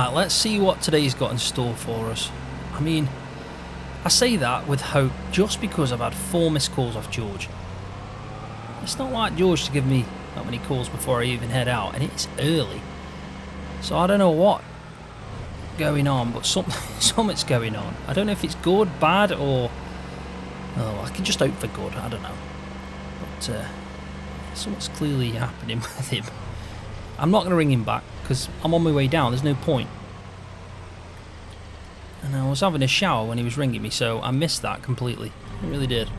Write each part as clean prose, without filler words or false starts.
Right, let's see what today's got in store for us. I mean, I say that with hope just because I've had 4 missed calls off George. It's not like George to give me that many calls before I even head out, and it's early. So I don't know what going on, but something's going on. I don't know if it's good, bad, or... Oh, I can just hope for good, I don't know. But something's clearly happening with him. I'm not going to ring him back, because I'm on my way down, there's no point. And I was having a shower when he was ringing me, so I missed that completely. I really did.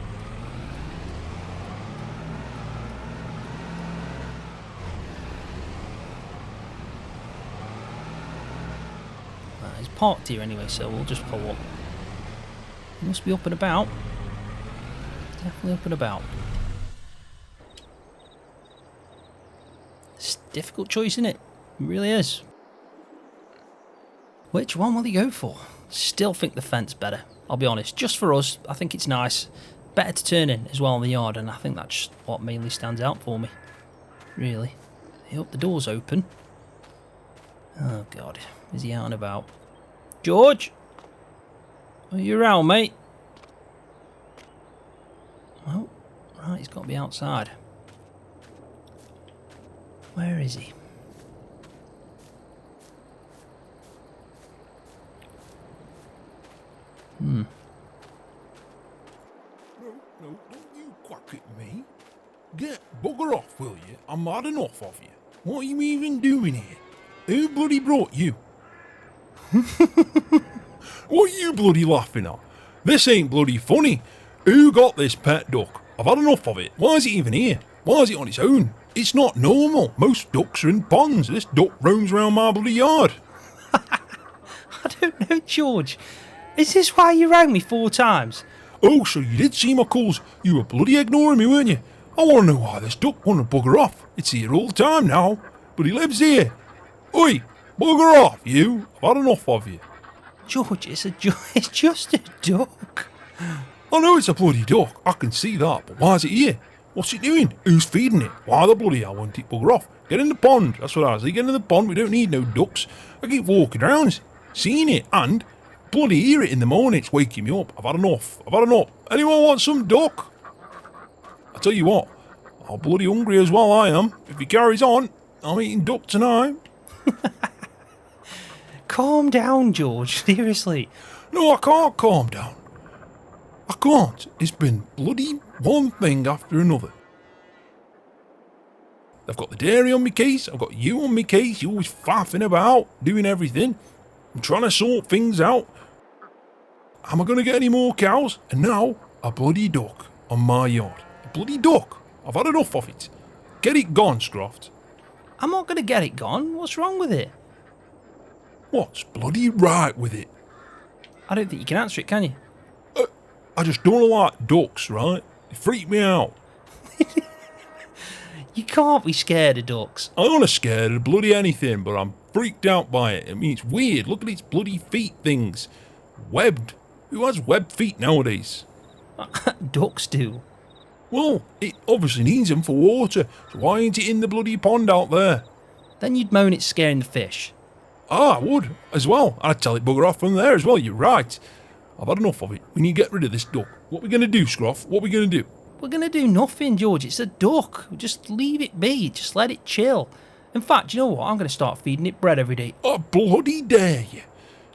He's parked here anyway, so we'll just pull up. He must be up and about. Definitely up and about. It's a difficult choice, isn't it? It really is. Which one will he go for? Still think the fence better. I'll be honest. Just for us, I think it's nice. Better to turn in as well in the yard, and I think that's what mainly stands out for me. Really. I hope the door's open. Oh God, is he out and about? George? Are you around, mate? Oh, right, he's got to be outside. Where is he? No, don't you quack at me. Get bugger off, will you? I'm had enough of you. What are you even doing here? Who bloody brought you? What are you bloody laughing at? This ain't bloody funny. Who got this pet duck? I've had enough of it. Why is it even here? Why is it on its own? It's not normal. Most ducks are in ponds. This duck roams around my bloody yard. I don't know, George. Is this why you rang me 4 times? Oh, so you did see my calls. You were bloody ignoring me, weren't you? I want to know why this duck wanted to bugger off. It's here all the time now. But he lives here. Oi, bugger off, you. I've had enough of you. George, it's just a duck. I know it's a bloody duck. I can see that. But why is it here? What's it doing? Who's feeding it? Why the bloody hell won't it bugger off? Get in the pond. That's what I say. Get in the pond. We don't need no ducks. I keep walking around, seeing it, and... bloody hear it in the morning, it's waking me up. I've had enough. Anyone want some duck? I tell you what, I'm bloody hungry as well, I am. If he carries on, I'm eating duck tonight. Calm down, George, seriously. No, I can't calm down. I can't. It's been bloody one thing after another. I've got the dairy on my case, I've got you on my case, you're always faffing about, doing everything. I'm trying to sort things out. Am I going to get any more cows? And now, a bloody duck on my yard. A bloody duck. I've had enough of it. Get it gone, Scroft. I'm not going to get it gone. What's wrong with it? What's bloody right with it? I don't think you can answer it, can you? I just don't like ducks, right? They freak me out. You can't be scared of ducks. I'm not scared of bloody anything, but I'm freaked out by it. I mean, it's weird. Look at its bloody feet things. Webbed. Who has webbed feet nowadays? Ducks do. Well, it obviously needs them for water, so why ain't it in the bloody pond out there? Then you'd moan it's scaring the fish. Ah, I would, as well. I'd tell it bugger off from there as well, you're right. I've had enough of it. We need to get rid of this duck. What are we going to do, Scroff? What are we going to do? We're going to do nothing, George. It's a duck. Just leave it be. Just let it chill. In fact, you know what? I'm going to start feeding it bread every day. I bloody dare you.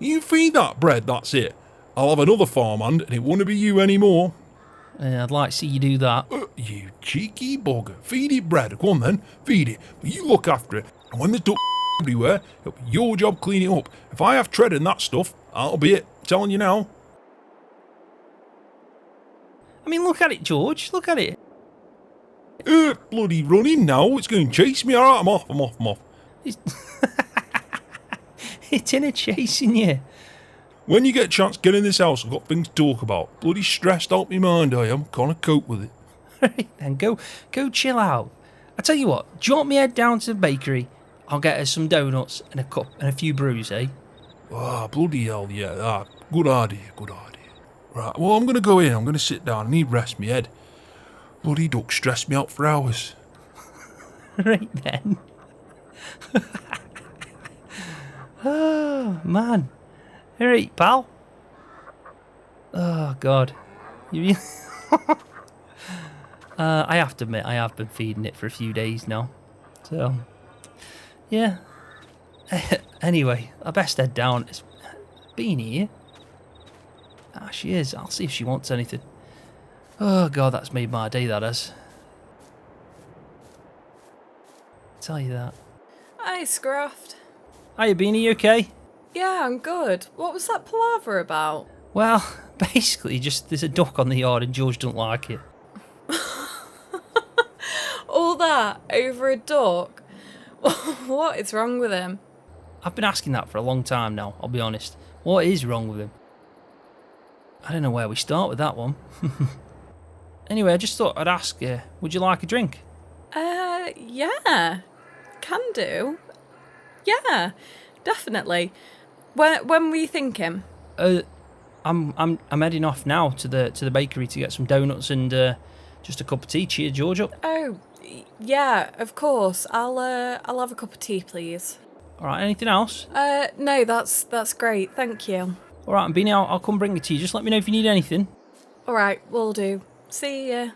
You feed that bread, that's it. I'll have another farmhand and it won't be you anymore. I'd like to see you do that. You cheeky bugger. Feed it bread. Go on then. Feed it. But you look after it. And when there's duck everywhere, it'll be your job cleaning it up. If I have tread in that stuff, that'll be it. I'm telling you now. I mean, look at it, George. Look at it. Bloody running now. It's going to chase me. All right, I'm off. It's in a chasing you. When you get a chance, get in this house. I've got things to talk about. Bloody stressed out my mind, I am. Can't cope with it. Right then, go chill out. I tell you what, do you want me to head down to the bakery? I'll get us some donuts and a cup and a few brews, eh? Ah, bloody hell, yeah. Ah, good idea. Right, well, I'm going to go in. I'm going to sit down. I need rest my head. Bloody duck stressed me out for hours. Right then. Oh, man. Alright, pal. Oh, God. You really... I have to admit, I have been feeding it for a few days now. So, yeah. Anyway, I best head down. It's Beanie here. Ah, she is. I'll see if she wants anything. Oh, God, that's made my day, that has. Tell you that. Hi, Scroft. Hiya, Beanie, you okay? Yeah, I'm good. What was that palaver about? Well, basically, just there's a duck on the yard and George don't like it. All that over a duck? What is wrong with him? I've been asking that for a long time now, I'll be honest. What is wrong with him? I don't know where we start with that one. Anyway, I just thought I'd ask you, would you like a drink? Yeah. Can do. Yeah, definitely. When were you thinking? I'm heading off now to the bakery to get some donuts and just a cup of tea. Cheer George up. Oh, yeah, of course. I'll have a cup of tea, please. All right. Anything else? No, that's great. Thank you. All right, and Beanie, I'll come bring it to you. Just let me know if you need anything. All right, will do. See ya.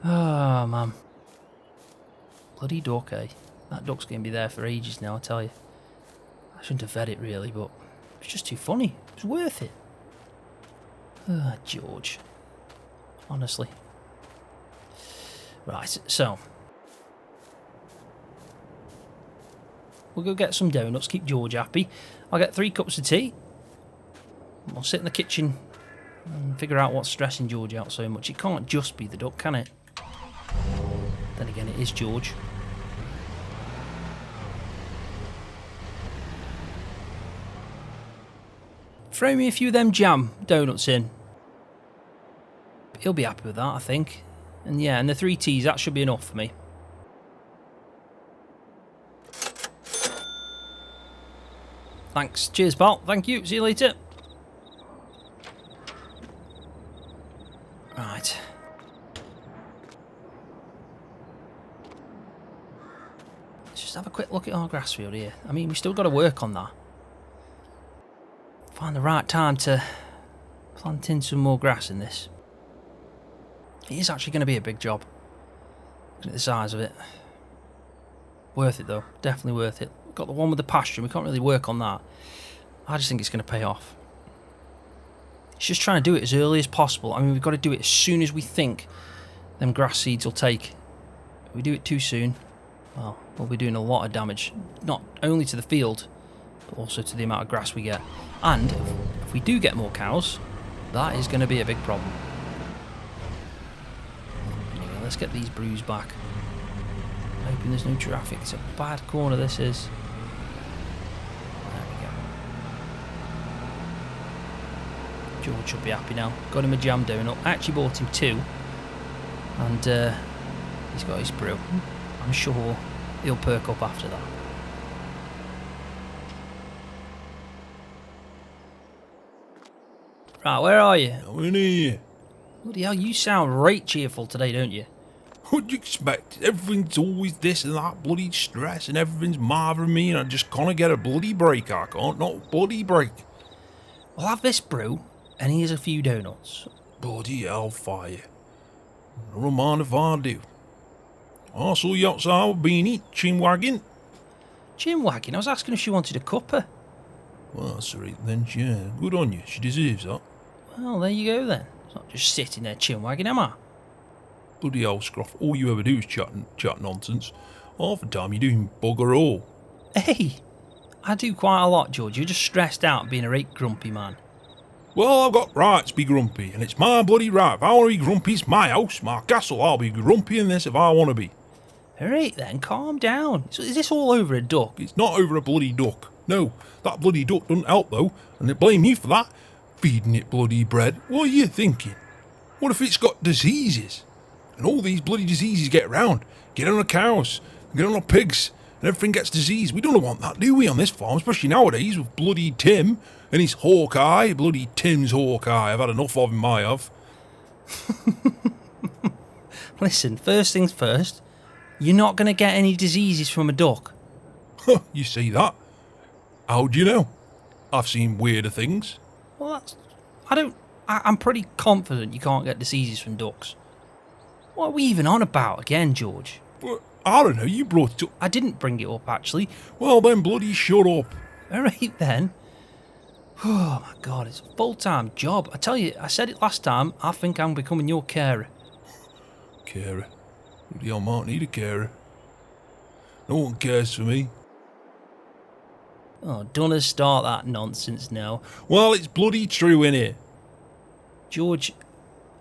Oh, man. Bloody duck, eh? That duck's going to be there for ages now, I tell you. I shouldn't have fed it, really, but it's just too funny. It was worth it. Ah, George. Honestly. Right, so. We'll go get some donuts, keep George happy. I'll get 3 cups of tea. We'll sit in the kitchen and figure out what's stressing George out so much. It can't just be the duck, can it? Then again, it is George. Throw me a few of them jam donuts in. He'll be happy with that, I think. And yeah, and the 3 teas, that should be enough for me. Thanks. Cheers, pal. Thank you. See you later. Right. Let's just have a quick look at our grass field here. I mean, we still got to work on that. Find the right time to plant in some more grass in this. It is actually going to be a big job. Look at the size of it. Worth it though. Definitely worth it. Got the one with the pasture. We can't really work on that. I just think it's going to pay off. It's just trying to do it as early as possible. I mean, we've got to do it as soon as we think them grass seeds will take. If we do it too soon, well, we'll be doing a lot of damage. Not only to the field, but also to the amount of grass we get. And if we do get more cows, that is going to be a big problem. Anyway, let's get these brews back. Hoping there's no traffic. It's a bad corner, this is. There we go. George should be happy now. Got him a jam donut. I actually bought him 2. And he's got his brew. I'm sure he'll perk up after that. Right, where are you? I'm in here. Bloody hell, you sound right cheerful today, don't you? What'd you expect? Everything's always this and that bloody stress and everything's marvering me and I just can't get a bloody break. I can't, not a bloody break. We'll have this brew, and here's a few donuts. Bloody hellfire. Never mind if I do. I saw you outside with Beanie, chin wagging. Chin wagging? I was asking if she wanted a cuppa. Well, that's right then, yeah. Good on you, she deserves that. Well, there you go then. It's not just sitting there chin wagging, am I? Bloody hell, Scroff, all you ever do is chat nonsense. Half the time you're doing bugger all. Hey, I do quite a lot, George. You're just stressed out being a right grumpy man. Well, I've got rights to be grumpy, and it's my bloody right. If I want to be grumpy, it's my house, my castle. I'll be grumpy in this if I want to be. Alright then, calm down. So is this all over a duck? It's not over a bloody duck. No, that bloody duck doesn't help though, and they blame you for that. Feeding it bloody bread. What are you thinking? What if it's got diseases? And all these bloody diseases get around. Get on the cows, get on the pigs, and everything gets diseased. We don't want that, do we, on this farm? Especially nowadays with bloody Tim and his Hawkeye. Bloody Tim's Hawkeye. I've had enough of him, I have. Listen, first things first. You're not going to get any diseases from a duck. You see that? How do you know? I've seen weirder things. Well, I'm pretty confident you can't get diseases from ducks. What are we even on about again, George? But I don't know, you brought it up. I didn't bring it up, actually. Well then, bloody shut up. Alright then. Oh my god, it's a full-time job. I tell you, I said it last time, I think I'm becoming your carer. Carer? Bloody hell, might need a carer. No one cares for me. Oh, don't start that nonsense now. Well, it's bloody true, innit? George,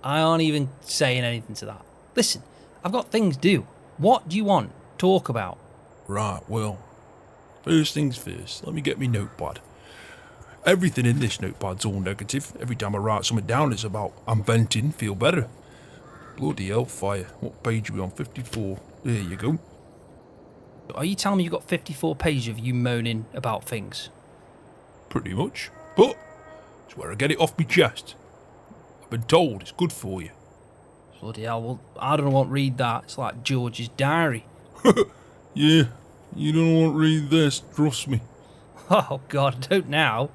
I aren't even saying anything to that. Listen, I've got things to do. What do you want? Talk about. Right, well, first things first, let me get me notepad. Everything in this notepad's all negative. Every time I write something down, it's about I'm venting, feel better. Bloody hellfire. What page are we on? 54. There you go. Are you telling me you've got 54 pages of you moaning about things? Pretty much. But it's where I get it off my chest. I've been told it's good for you. Bloody hell, well, I don't want to read that. It's like George's diary. Yeah, you don't want to read this, trust me. Oh, God, I don't now.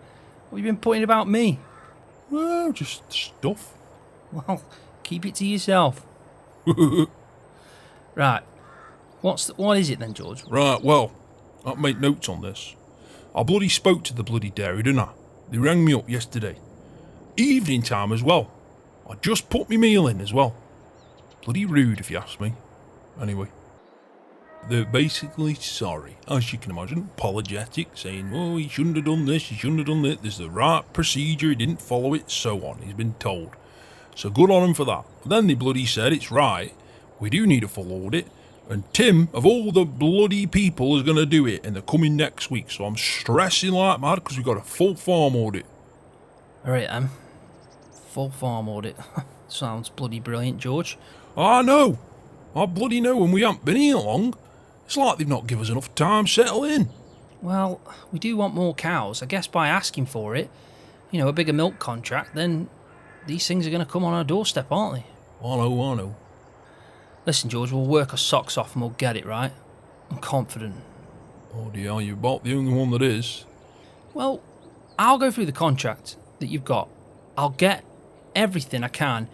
What have you been putting about me? Well, just stuff. Well, keep it to yourself. Right. What is it then, George? Right, well, I'll make notes on this. I bloody spoke to the bloody dairy, didn't I? They rang me up yesterday. Evening time as well. I just put my meal in as well. Bloody rude if you ask me. Anyway. They're basically sorry, as you can imagine, apologetic, saying, oh, he shouldn't have done this, he shouldn't have done that, there's the right procedure, he didn't follow it, so on, he's been told. So good on him for that. But then they bloody said, it's right, we do need a full audit, and Tim, of all the bloody people, is going to do it, and they're coming next week, so I'm stressing like mad, because we've got a full farm audit. Alright, full farm audit. Sounds bloody brilliant, George. I know, I bloody know, and we haven't been here long. It's like they've not given us enough time to settle in. Well, we do want more cows. I guess by asking for it, a bigger milk contract, then these things are going to come on our doorstep, aren't they? I know. Listen, George, we'll work our socks off and we'll get it, right? I'm confident. Oh dear, you're about the only one that is. Well, I'll go through the contract that you've got. I'll get everything I can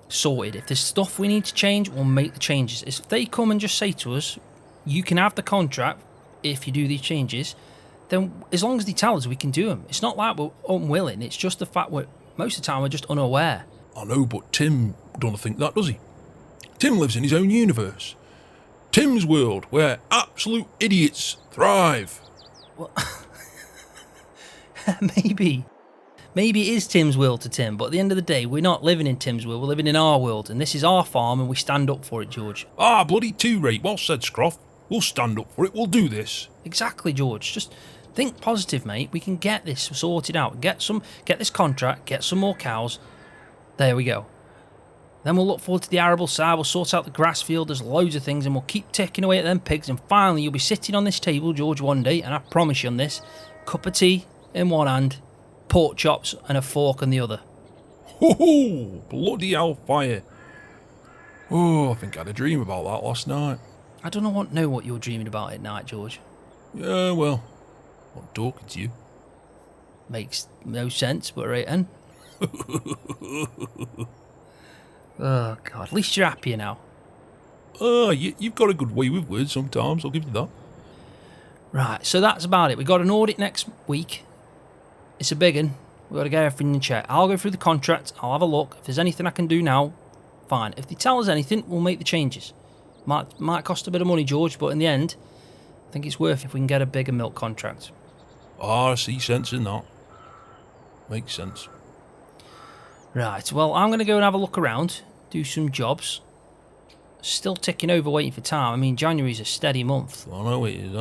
sorted. If there's stuff we need to change, we'll make the changes. If they come and just say to us, you can have the contract if you do these changes, then as long as they tell us, we can do them. It's not like we're unwilling, it's just the fact most of the time we're just unaware. I know, but Tim don't think that, does he? Tim lives in his own universe. Tim's world, where absolute idiots thrive. Well, maybe it is Tim's world to Tim, but at the end of the day, we're not living in Tim's world, we're living in our world, and this is our farm, and we stand up for it, George. Ah, bloody too-rate, well said, Scroft. We'll stand up for it, we'll do this. Exactly, George. Just think positive, mate. We can get this sorted out. Get this contract, get some more cows. There we go. Then we'll look forward to the arable side, we'll sort out the grass field, there's loads of things, and we'll keep ticking away at them pigs, and finally you'll be sitting on this table, George, one day, and I promise you on this, cup of tea in one hand, pork chops and a fork in the other. Ho-ho! Bloody hellfire. Oh, I think I had a dream about that last night. I don't know what you're dreaming about at night, George. Yeah, well, I'm talking to you. Makes no sense, but right then. Oh, God. At least you're happier now. You've got a good way with words sometimes, I'll give you that. Right, so that's about it. We got an audit next week. It's a big one. We've got to get everything in check. I'll go through the contract. I'll have a look. If there's anything I can do now, fine. If they tell us anything, we'll make the changes. Might cost a bit of money, George, but in the end, I think it's worth it if we can get a bigger milk contract. I see sense in that. Makes sense. Right, well, I'm going to go and have a look around, do some jobs. Still ticking over, waiting for time. I mean, January's a steady month. I know it is,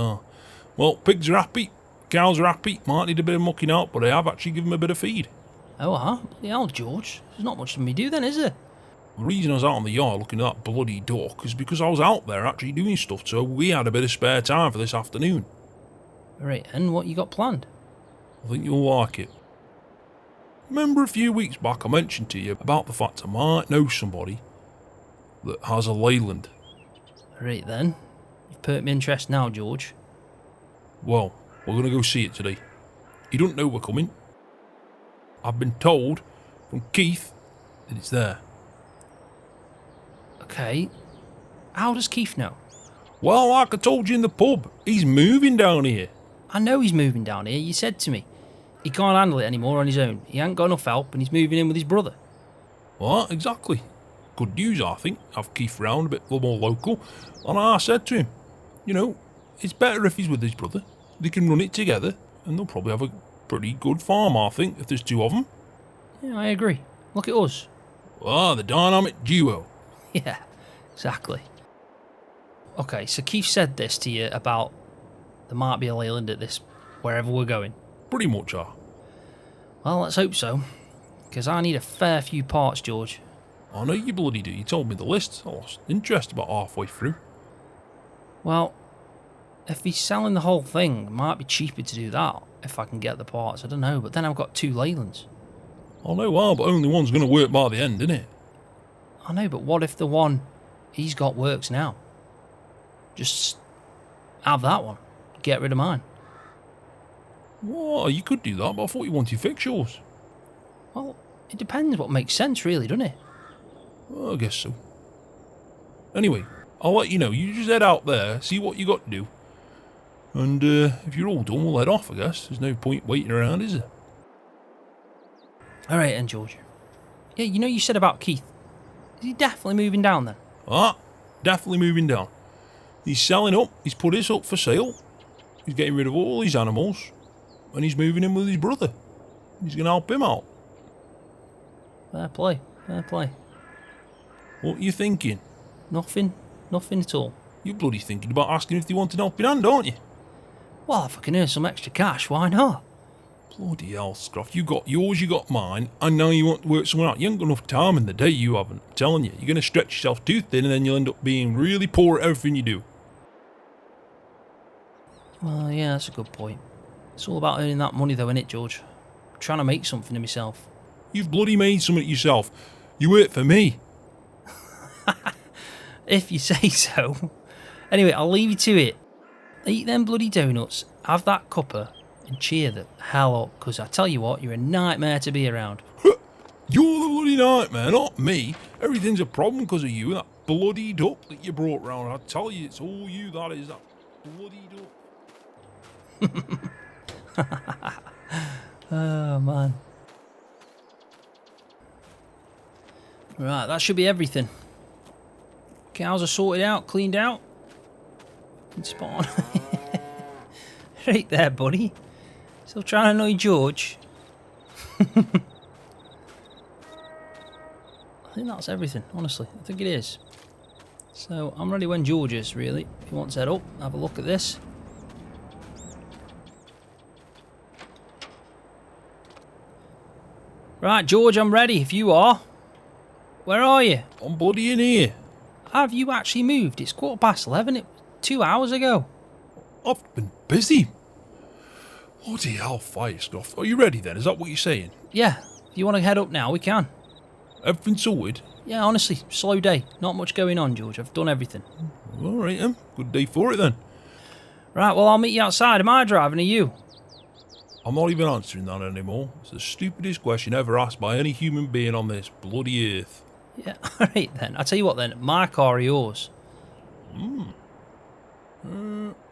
Well, pigs are happy, cows are happy, might need a bit of mucking out, but I have actually given them a bit of feed. Oh, bloody hell, George. There's not much for me to do then, is there? The reason I was out in the yard looking at that bloody duck is because I was out there actually doing stuff, so we had a bit of spare time for this afternoon. Right, and what you got planned? I think you'll like it. Remember a few weeks back I mentioned to you about the fact I might know somebody that has a Leyland? Right then. You've perked my interest now, George. Well, we're going to go see it today. He don't know we're coming. I've been told from Keith that it's there. Okay. How does Keith know? Well, like I told you in the pub, he's moving down here. I know he's moving down here. You said to me. He can't handle it anymore on his own. He ain't got enough help and he's moving in with his brother. What? Exactly. Good news, I think. Have Keith round a bit more local. And I said to him, you know, it's better if he's with his brother. They can run it together and they'll probably have a pretty good farm, I think, if there's two of them. Yeah, I agree. Look at us. Ah, the dynamic duo. Yeah, exactly. Okay, so Keith said this to you about there might be a Leyland at this, wherever we're going. Pretty much are. Well, let's hope so. Because I need a fair few parts, George. I know you bloody do. You told me the list. I lost interest about halfway through. Well, if he's selling the whole thing, it might be cheaper to do that if I can get the parts. I don't know, but then I've got two Leylands. I know, well, but only one's going to work by the end, isn't it? I know, but what if the one he's got works now? Just have that one. Get rid of mine. Well, you could do that, but I thought you wanted fix yours. Well, it depends what makes sense, really, doesn't it? Well, I guess so. Anyway, I'll let you know. You just head out there, see what you got to do. And if you're all done, we'll head off, I guess. There's no point waiting around, is there? All right, then, George. Yeah, you know you said about Keith. Is he definitely moving down, then? Ah, definitely moving down. He's selling up. He's put his up for sale. He's getting rid of all his animals. And he's moving in with his brother. He's going to help him out. Fair play. Fair play. What are you thinking? Nothing. Nothing at all. You're bloody thinking about asking if they want an helping hand, aren't you? Well, if I can earn some extra cash, why not? Bloody hell, Scroft. You got yours, you got mine, and now you want to work somewhere out. You ain't got enough time in the day, you haven't. I'm telling you. You're going to stretch yourself too thin and then you'll end up being really poor at everything you do. Well, yeah, that's a good point. It's all about earning that money, though, innit, George? I'm trying to make something of myself. You've bloody made something of yourself. You work for me. If you say so. Anyway, I'll leave you to it. Eat them bloody donuts, have that cuppa, and cheer the hell up, because I tell you what, you're a nightmare to be around. You're the bloody nightmare, not me. Everything's a problem because of you and that bloody duck that you brought round. I tell you, it's all you, that is, that bloody duck. Oh, man. Right, that should be everything. Cows are sorted out, cleaned out. And spot on. Right there, buddy. Still trying to annoy George. I think that's everything, honestly. I think it is. So, I'm ready when George is, really. If he wants to head up, have a look at this. Right, George, I'm ready, if you are. Where are you? I'm bloody in here. Have you actually moved? It's 11:15. It was 2 hours ago. I've been busy. Bloody hell, fire stuff. Are you ready then? Is that what you're saying? Yeah, if you want to head up now, we can. Everything sorted? Yeah, honestly, slow day. Not much going on, George. I've done everything. Alright then. Good day for it then. Right, well, I'll meet you outside. Am I driving or you? I'm not even answering that anymore. It's the stupidest question ever asked by any human being on this bloody earth. Yeah, alright then. I'll tell you what then. My car or yours?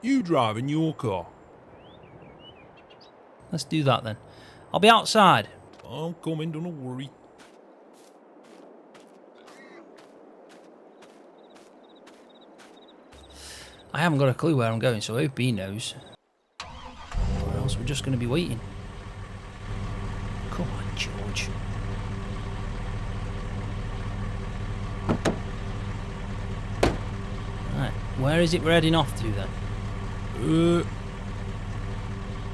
You driving your car? Let's do that then. I'll be outside. I'm coming, don't worry. I haven't got a clue where I'm going, so I hope he knows. Or else we're just going to be waiting. Come on, George. Right, where is it we're heading off to then?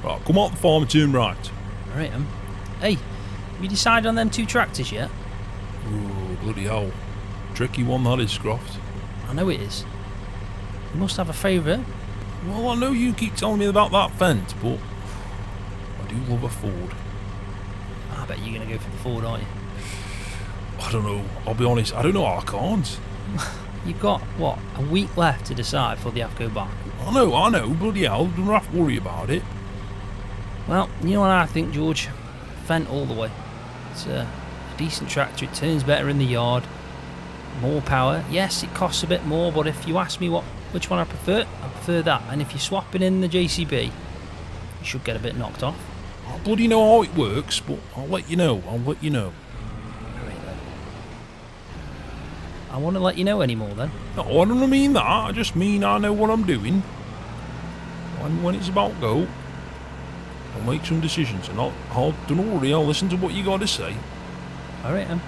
Right, come out the farm and turn right. Alright, Hey, have you decided on them two tractors yet? Oh, bloody hell. Tricky one that is, Scroft. I know it is. You must have a favourite. Well, I know you keep telling me about that fence, but I do love a Ford. I bet you're going to go for the Ford, aren't you? I don't know. I'll be honest. I don't know how I can't. You've got, what, a week left to decide before they have to go back. I know, bloody hell, don't have to worry about it. Well, you know what I think, George? Fent all the way. It's a decent tractor, it turns better in the yard, more power. Yes, it costs a bit more, but if you ask me which one I prefer that. And if you're swapping in the JCB, you should get a bit knocked off. I bloody know how it works, but I'll let you know. Right then. I want to let you know anymore then. No, I don't mean that. I just mean I know what I'm doing. And when it's about go, I'll make some decisions, and don't worry, I'll listen to what you got to say. Alright then.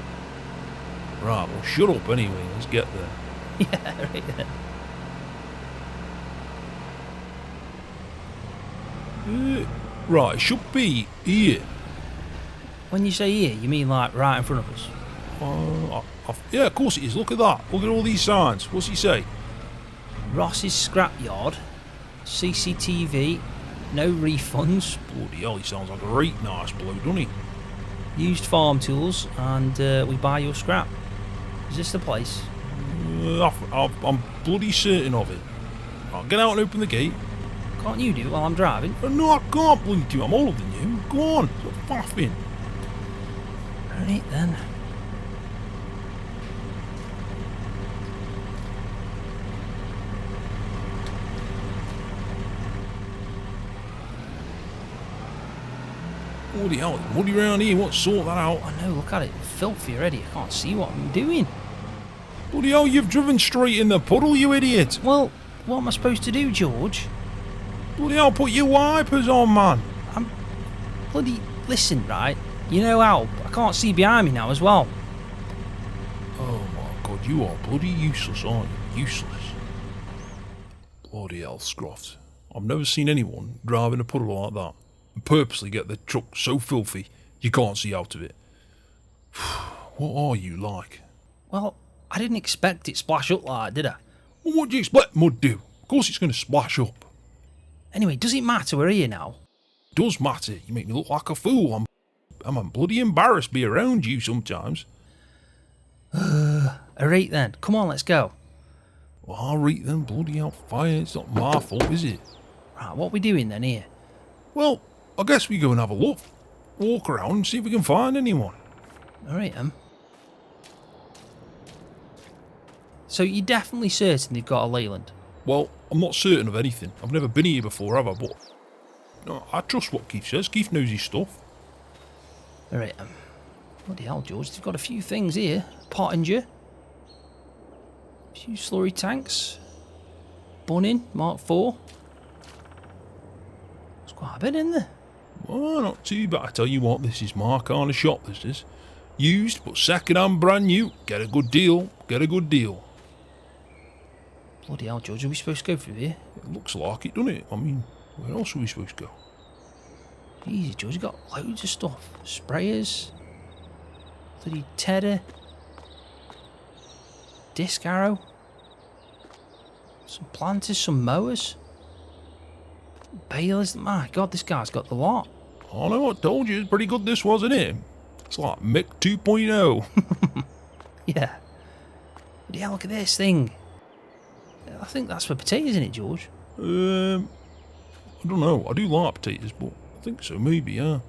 Right, well, shut up anyway. Let's get there. Yeah, right then. Right, it should be here. When you say here, you mean like right in front of us? Yeah, of course it is. Look at that. Look at all these signs. What's he say? Ross's scrapyard, CCTV, no refunds, Bloody hell, he sounds like a right nice bloke, doesn't he? used farm tools, and we buy your scrap. Is this the place? I'm bloody certain of it. Right, get out and open the gate. Can't you do it while I'm driving? No, I can't bloody do. I'm older than you. Go on, stop faffing. Alright then. Bloody hell, it's muddy around here. What, sort that out? Oh no, look at it, filthy already. I can't see what I'm doing. Bloody hell, you've driven straight in the puddle, you idiot. Well, what am I supposed to do, George? Bloody hell, put your wipers on, man. Bloody listen, right? You know how I can't see behind me now as well. Oh my god, you are bloody useless, aren't you? Useless. Bloody hell, Scroft. I've never seen anyone drive in a puddle like that and purposely get the truck so filthy you can't see out of it. What are you like? Well, I didn't expect it splash up like, did I? Well, what do you expect mud do? Of course it's going to splash up. Anyway, does it matter we're here now? It does matter. You make me look like a fool. I'm bloody embarrassed to be around you sometimes. Alright then, come on, let's go. Well, I'll rate them bloody hell fire. It's not my fault, is it? Right, what are we doing then here? Well, I guess we go and have a look. Walk around and see if we can find anyone. Alright then. So you're definitely certain they've got a Leyland? Well, I'm not certain of anything. I've never been here before, have I? But no, I trust what Keith says. Keith knows his stuff. Alright then. Bloody hell, George, they've got a few things here. Pottinger. A few slurry tanks. Bunning, Mark IV. There's quite a bit in there. Well, not too bad. I tell you what, this is my kind of shop, this is. Used, but second-hand brand new. Get a good deal. Get a good deal. Bloody hell, George, are we supposed to go through here? It looks like it, doesn't it? I mean, where else are we supposed to go? Easy, George, you've got loads of stuff. Sprayers. Bloody tedder. Disc arrow. Some planters, some mowers. Balers. My God, this guy's got the lot. I know, I told you. It's pretty good this was, isn't it? It's like Mick 2.0. Yeah. But yeah, look at this thing. I think that's for potatoes, isn't it, George? I don't know. I do like potatoes, but I think so, maybe, yeah.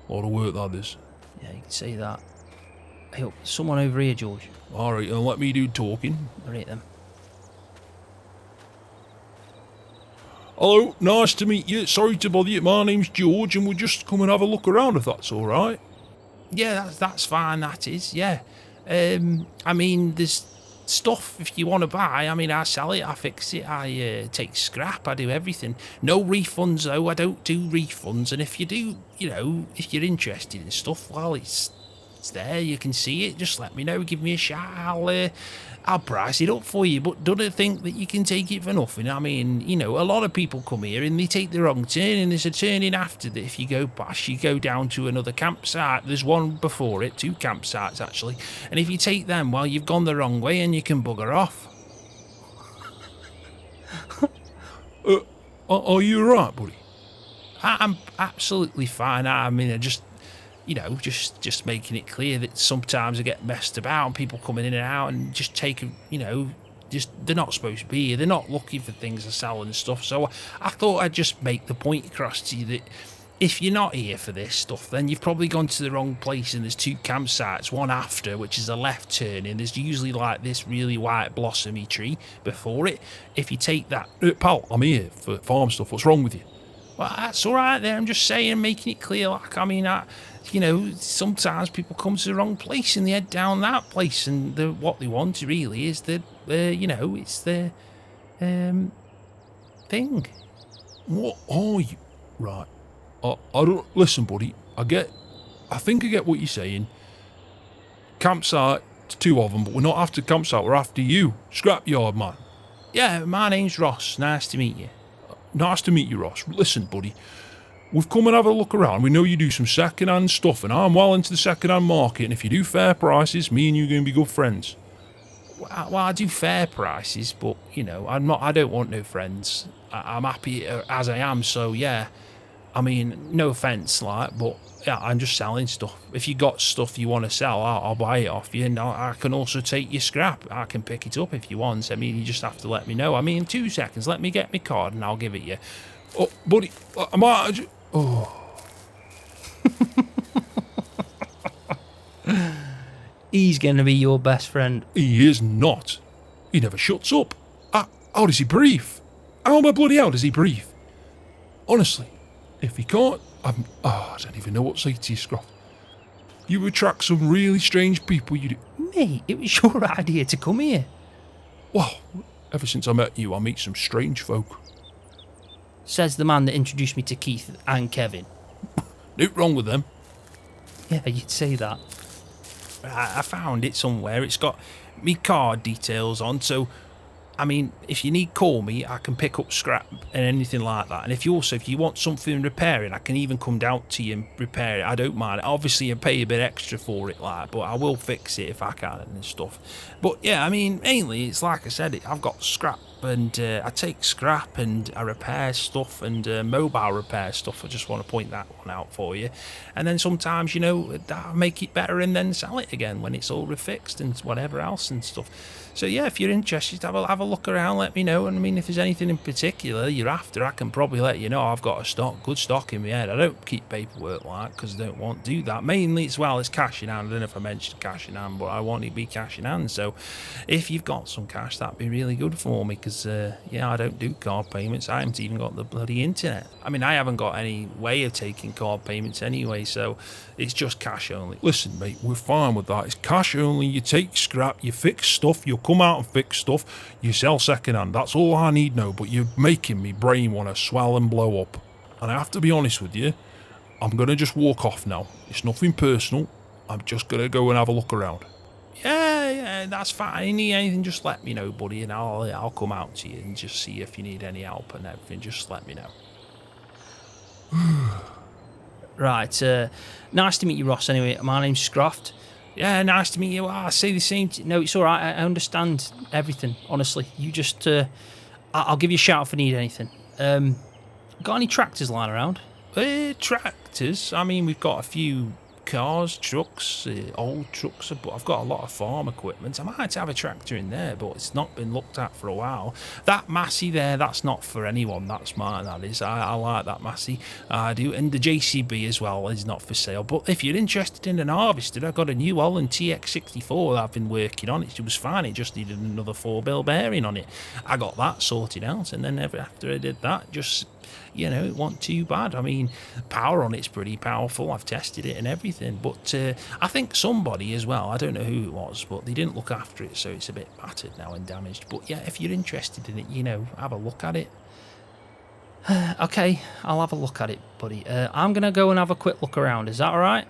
A lot of work, that is. Yeah, you can say that. Hey, look, someone over here, George. Alright, and let me do talking. Alright then. Hello, nice to meet you. Sorry to bother you. My name's George, and we'll just come and have a look around if that's alright. Yeah, that's fine, that is, yeah. I mean, there's stuff if you want to buy. I mean, I sell it, I fix it, I take scrap, I do everything. No refunds, though. I don't do refunds. And if you do, you know, if you're interested in stuff, well, it's there. You can see it. Just let me know. Give me a shout. I'll price it up for you. But don't think that you can take it for nothing. I mean, you know, a lot of people come here and they take the wrong turn, and there's a turning after that. If you go past, you go down to another campsite. There's one before it, 2 campsites actually. And if you take them, well, you've gone the wrong way and you can bugger off. Are you alright, buddy? I'm absolutely fine. I mean, I just, you know, just making it clear that sometimes I get messed about and people coming in and out and just taking, you know, just they're not supposed to be here. They're not looking for things to sell and stuff. So I thought I'd just make the point across to you that if you're not here for this stuff, then you've probably gone to the wrong place, and there's 2 campsites, one after, which is a left turn, and there's usually like this really white blossomy tree before it. If you take that... Pal, I'm here for farm stuff. What's wrong with you? Well, that's all right there. I'm just saying, making it clear. Like, I mean, you know, sometimes people come to the wrong place and they head down that place, and what they want really is you know, it's the thing. What are you? Right. I don't... Listen, buddy. I think I get what you're saying. Campsite, 2 of them, but we're not after campsite. We're after you. Scrapyard, man. Yeah, my name's Ross. Nice to meet you. Nice to meet you, Ross. Listen, buddy. We've come and have a look around. We know you do some second-hand stuff, and I'm well into the second-hand market, and if you do fair prices, me and you are going to be good friends. Well, I do fair prices, but, you know, I don't want no friends. I'm happy as I am, so, yeah. I mean, no offence, like, but yeah, I'm just selling stuff. If you got stuff you want to sell, I'll buy it off you, and I can also take your scrap. I can pick it up if you want. I mean, you just have to let me know. I mean, 2 seconds, let me get my card and I'll give it you. Oh, buddy, I might... Oh. He's going to be your best friend. He is not. He never shuts up. How does he breathe? How the bloody hell does he breathe? Honestly. If he can't, I don't even know what to say to you, Scroft. You attract some really strange people, you do. Mate, it was your idea to come here. Well, ever since I met you, I meet some strange folk. Says the man that introduced me to Keith and Kevin. Nothing wrong with them. Yeah, you'd say that. I found it somewhere. It's got me card details on, so... I mean, if you need, call me. I can pick up scrap and anything like that. And if you want something repairing, I can even come down to you and repair it. I don't mind. Obviously, I pay a bit extra for it, like, but I will fix it if I can and stuff. But yeah, I mean, mainly it's like I said, I've got scrap, and I take scrap and I repair stuff and mobile repair stuff. I just want to point that one out for you. And then sometimes, you know, I make it better and then sell it again when it's all refixed and whatever else and stuff. So yeah, if you're interested, have a look around, let me know. And I mean, if there's anything in particular you're after, I can probably let you know. I've got good stock in my head. I don't keep paperwork like, because I don't want to do that. Mainly it's cash in hand. I don't know if I mentioned cash in hand, but I want it to be cash in hand. So if you've got some cash, that'd be really good for me, because yeah, I don't do card payments. I haven't even got the bloody internet. I mean, I haven't got any way of taking card payments anyway, so it's just cash only. Listen, mate, we're fine with that. It's cash only. You take scrap, you fix stuff, you'll come out and fix stuff, you sell second hand. That's all I need now, but you're making me brain want to swell and blow up. And I have to be honest with you, I'm going to just walk off now. It's nothing personal. I'm just going to go and have a look around. Yeah, that's fine. Need anything, just let me know, buddy, and I'll come out to you and just see if you need any help and everything. Just let me know. Right, nice to meet you, Ross. Anyway, my name's Scroft. Yeah, nice to meet you. I say the same. No, it's all right. I understand everything. Honestly, you just. I'll give you a shout if I need anything. Got any tractors lying around? Tractors? I mean, we've got a few cars, trucks, old trucks, but I've got a lot of farm equipment. I might have a tractor in there, but it's not been looked at for a while. That Massey there, that's not for anyone. That's mine, that is. I like that Massey. I do. And the JCB as well is not for sale. But if you're interested in an harvester, I've got a new Holland TX64 that I've been working on. It was fine. It just needed another 4-bill bearing on it. I got that sorted out, and then after I did that, just... You know, it wasn't too bad. I mean, power on it's pretty powerful. I've tested it and everything. But I think somebody as well, I don't know who it was, but they didn't look after it, so it's a bit battered now and damaged. But yeah, if you're interested in it, you know, have a look at it. Okay, I'll have a look at it, buddy. I'm going to go and have a quick look around. Is that all right?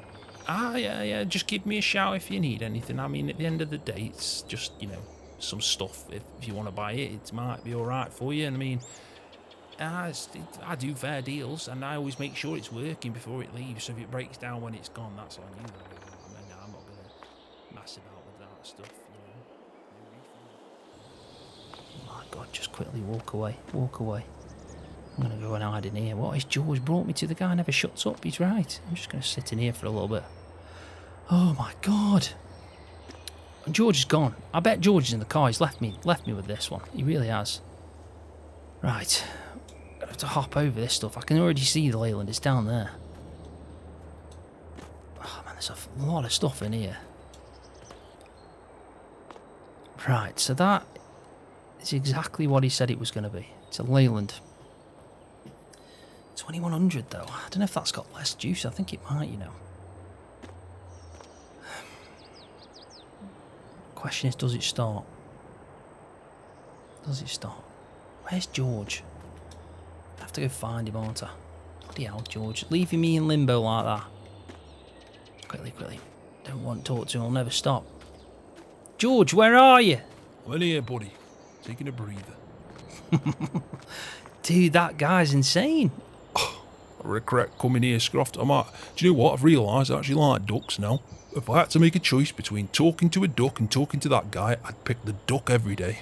Yeah. Just give me a shout if you need anything. I mean, at the end of the day, it's just, you know, some stuff. If you want to buy it, it might be all right for you. And I mean... I do fair deals, and I always make sure it's working before it leaves. So if it breaks down when it's gone, that's on you. I mean, I'm not going to mess about with that stuff. You know. Oh my God! Just quickly walk away. I'm going to go and hide in here. What is George brought me to? The guy never shuts up. He's right. I'm just going to sit in here for a little bit. Oh my god. And George is gone. I bet George is in the car. He's left me with this one. He really has. Right. I have to hop over this stuff. I can already see the Leyland. It's down there. Oh man, there's a lot of stuff in here. Right, so that is exactly what he said it was going to be. It's a Leyland. 2100 though. I don't know if that's got less juice. I think it might, you know. Question is, does it start? Does it start? Where's George? I have to go find him, aren't I? Bloody hell, George. Leaving me in limbo like that. Quickly, quickly. Don't want to talk to him. I'll never stop. George, where are you? I'm in here, buddy. Taking a breather. Dude, that guy's insane. I regret coming here, Scroft. Do you know what? I've realised I actually like ducks now. If I had to make a choice between talking to a duck and talking to that guy, I'd pick the duck every day.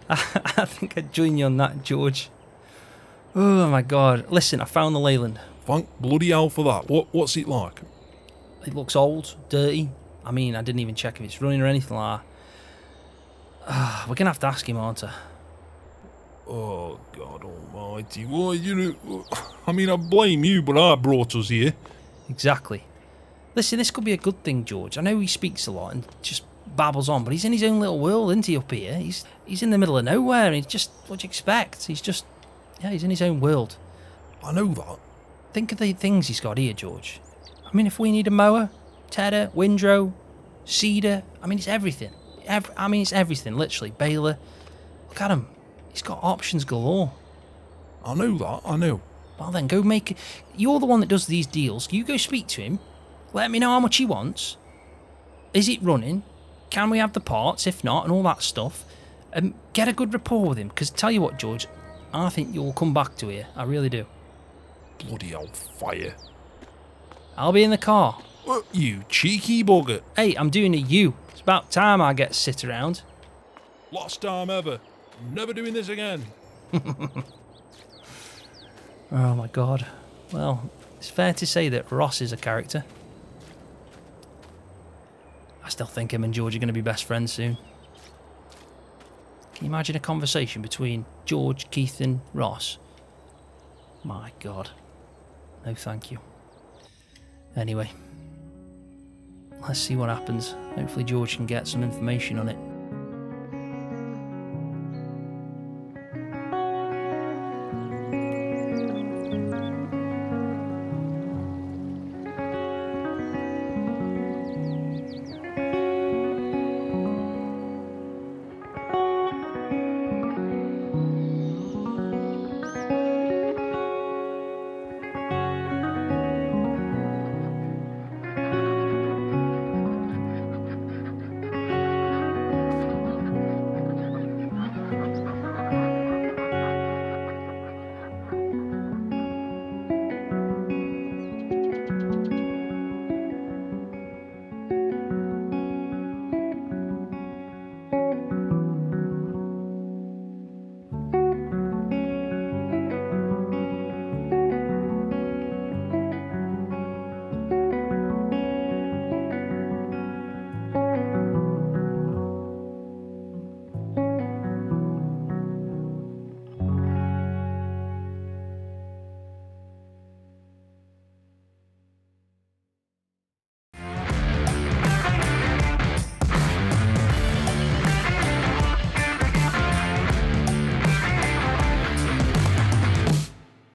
I think I'd join you on that, George. Oh my god. Listen, I found the Leyland. Thank bloody hell for that. What's it like? It looks old, dirty. I mean, I didn't even check if it's running or anything like that. We're going to have to ask him, aren't I? Oh, God almighty. Why, I mean, I blame you, but I brought us here. Exactly. Listen, this could be a good thing, George. I know he speaks a lot and just babbles on, but he's in his own little world, isn't he, up here? He's in the middle of nowhere, and he's just, what do you expect? He's in his own world. I know that. Think of the things he's got here, George. I mean, if we need a mower, tedder, windrow, cedar, I mean, it's everything. It's everything, literally. Baler. Look at him. He's got options galore. I know that, I know. Well then, go make it. You're the one that does these deals. You go speak to him. Let me know how much he wants. Is it running? Can we have the parts? If not, and all that stuff. And get a good rapport with him. Because tell you what, George, I think you'll come back to here. I really do. Bloody old fire. I'll be in the car. You cheeky bugger. Hey, I'm doing a U. It's about time I get to sit around. Last time ever. Never doing this again. Oh my god. Well, it's fair to say that Ross is a character. I still think him and George are going to be best friends soon. Can you imagine a conversation between George, Keith and Ross? My god. No thank you. Anyway. Let's see what happens. Hopefully George can get some information on it.